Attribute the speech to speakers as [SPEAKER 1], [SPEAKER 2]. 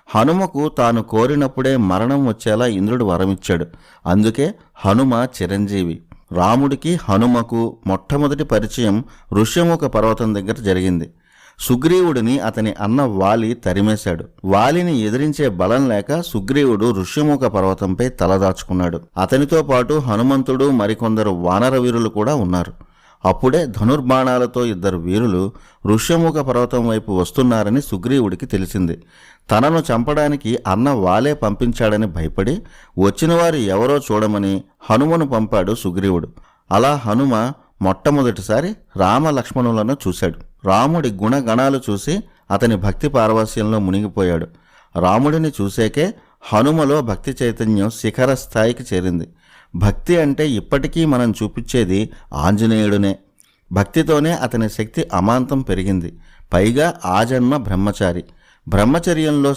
[SPEAKER 1] హనుమకు తాను కోరినప్పుడే మరణం వచ్చేలా ఇంద్రుడు వరమిచ్చాడు. అందుకే హనుమ చిరంజీవి. రాముడికి హనుమకు మొట్టమొదటి పరిచయం ఋష్యముఖ పర్వతం దగ్గర జరిగింది. సుగ్రీవుడిని అతని అన్న వాలి తరిమేశాడు. వాలిని ఎదిరించే బలం లేక సుగ్రీవుడు ఋష్యముఖ పర్వతంపై తలదాచుకున్నాడు. అతనితో పాటు హనుమంతుడు మరికొందరు వానర వీరులు కూడా ఉన్నారు. అప్పుడే ధనుర్బాణాలతో 2 వీరులు ఋష్యముఖ పర్వతం వైపు వస్తున్నారని సుగ్రీవుడికి తెలిసింది. తనను చంపడానికి అన్న వాలే పంపించాడని భయపడి వచ్చిన వారు ఎవరో చూడమని హనుమను పంపాడు సుగ్రీవుడు. అలా హనుమ మొట్టమొదటిసారి రామ లక్ష్మణులను చూశాడు. రాముడి గుణగణాలు చూసి అతని భక్తి పారవస్యంలో మునిగిపోయాడు. రాముడిని చూసేకే హనుమలో భక్తి చైతన్యం శిఖర స్థాయికి చేరింది. భక్తి అంటే ఇప్పటికీ మనం చూపించేది ఆంజనేయుడునే. భక్తితోనే అతని శక్తి అమాంతం పెరిగింది. పైగా ఆ జన్మ బ్రహ్మచారి. బ్రహ్మచర్యంలో